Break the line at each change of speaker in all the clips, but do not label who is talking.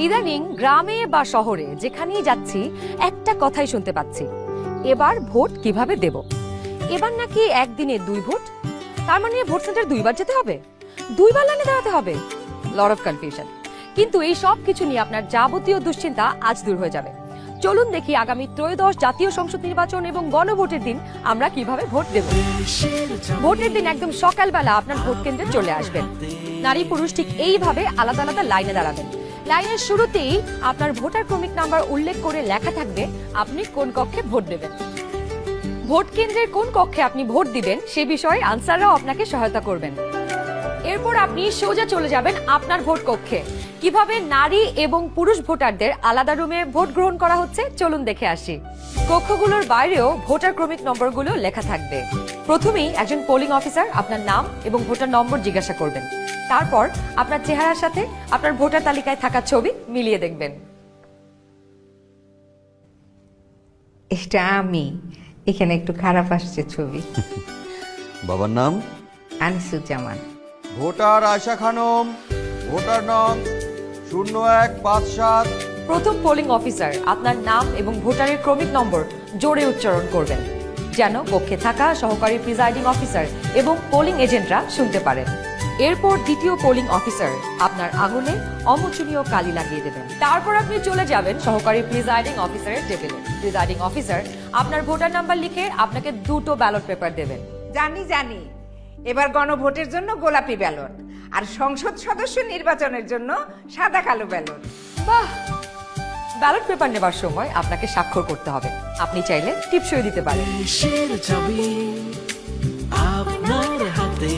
ইদানিং গ্রামে বা শহরে যেখানেই যাচ্ছি একটা কথাই শুনতে পাচ্ছি, এবার ভোট কিভাবে দেব। এবার নাকি একদিনে 2 ভোট, তার মানে ভোট সেন্টার 2বার যেতে হবে, 2বার লাইনে দাঁড়াতে হবে। Lot of confusion. কিন্তু এই সব কিছু নিয়ে আপনার যাবতীয় দুশ্চিন্তা আজ দূর হয়ে যাবে। চলুন দেখি আগামী ত্রয়োদশ জাতীয় সংসদ নির্বাচন এবং গণভোটের দিন আমরা কিভাবে ভোট দেব। ভোটের দিন একদম সকালবেলা আপনার ভোট কেন্দ্রে চলে আসবেন। নারী পুরুষ ঠিক এইভাবে আলাদা আলাদা লাইনে দাঁড়াবেন। লাইনের শুরুতেই আপনার ভোটার ক্রমিক নাম্বার উল্লেখ করে লেখা থাকবে আপনি কোন কক্ষে ভোট দেবেন। ভোট কেন্দ্রের কোন কক্ষে আপনি ভোট দিবেন সে বিষয়ে আনসাররাও আপনাকে সহায়তা করবেন। এরপর আপনি সোজা চলে যাবেন আপনার ভোট কক্ষে। কিভাবে নারী এবং পুরুষ ভোটারদের আলাদা রুমে ভোট গ্রহণ করা হচ্ছে চলুন দেখে আসি। কক্ষগুলোর বাইরেও ভোটার ক্রমিক নম্বরগুলো লেখা থাকবে। প্রথমেই একজন পোলিং অফিসার আপনার নাম এবং ভোটার নম্বর জিজ্ঞাসা করবেন। তারপর আপনার চেহারার সাথে আপনার ভোটার তালিকায় থাকা ছবি মিলিয়ে দেখবেন।
এটা আমি, এখানে একটু খারাপ আসছে ছবি।
বাবার নাম
আনিসুজ্জামান।
ভোটার আয়শা খানম, ভোটার নং 0157।
প্রথম পোলিং অফিসার আপনার নাম এবং ভোটারের ক্রমিক নম্বর জোরে উচ্চারণ করবেন, যেন কক্ষে থাকা সহকারী প্রিজাইডিং অফিসার এবং পোলিং এজেন্টরা শুনতে পারেন। এরপর দ্বিতীয় পোলিং অফিসার আপনার আঙুলে অমোচনীয় কালি লাগিয়ে দেবেন। তারপর আপনি চলে যাবেন সহকারী প্রিজাইডিং অফিসারের টেবিলে। প্রিজাইডিং অফিসার আপনার ভোটার নাম্বার লিখে আপনাকে 2টো ব্যালট পেপার দেবেন।
জানি এবার গণভোটের জন্য গোলাপি ব্যালট, আর সংসদ সদস্য নির্বাচনের জন্য সাদা কালো ব্যালট।
বাহ! ব্যালট পেপার নেবার সময় আপনাকে স্বাক্ষর করতে হবে। আপনি চাইলে টিপসই দিতে পারেন।
দেশের ছবি আপনার হাতে।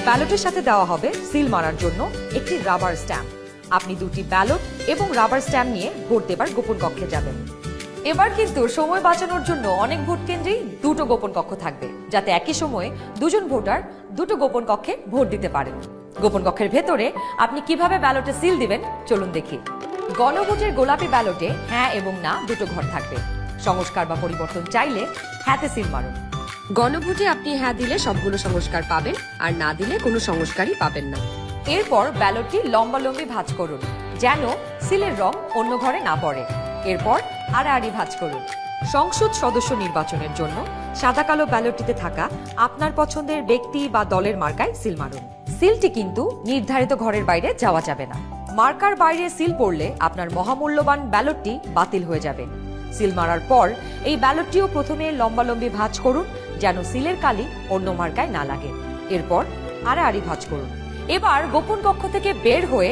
ব্যালটের সাথে দেওয়া হবে সিল মারার জন্য একটি রাবার স্ট্যাম্প। আপনি 2টি ব্যালট এবং রাবার স্ট্যাম্প নিয়ে ভোট দেবার গোপন কক্ষে যাবেন। এবার কিন্তু সময় বাঁচানোর জন্য অনেক ভোট কেন্দ্রেই 2টো গোপন কক্ষ থাকবে, যাতে একই সময়ে 2জন ভোটার 2টো গোপন কক্ষে ভোট দিতে পারেন। গোপন কক্ষের ভেতরে আপনি কিভাবে ব্যালটে সিল দিবেন চলুন দেখি। গণভোটের গোলাপি ব্যালটে হ্যাঁ এবং না 2টো ঘর থাকবে। সংস্কার বা পরিবর্তন চাইলে হ্যাঁতে সিল মারুন। গণভোটে আপনি হ্যাঁ দিলে সবগুলো সংস্কার পাবেন, আর না দিলে কোনো সংস্কারই পাবেন না। এরপর ব্যালটটি লম্বালম্বি ভাঁজ করুন, যেন সিলের রং অন্য ঘরে না পড়ে। এরপর আড়াআড়ি ভাঁজ করুন। সংসদ সদস্য নির্বাচনের জন্য সাদা কালো ব্যালটটিতে থাকা আপনার পছন্দের ব্যক্তি বা দলের মার্কায় সিল মারুন। সিলটি কিন্তু নির্ধারিত ঘরের বাইরে যাওয়া যাবে না। মার্কার বাইরে সিল পড়লে আপনার মহামূল্যবান ব্যালটটি বাতিল হয়ে যাবে। সিল মারার পর এই ব্যালটটিও প্রথমে লম্বালম্বি ভাঁজ করুন, যেন সিলের কালি অন্য মার্কায় না লাগে। এরপর আড়াআড়ি ভাঁজ করুন। এবার গোপন কক্ষ থেকে বের হয়ে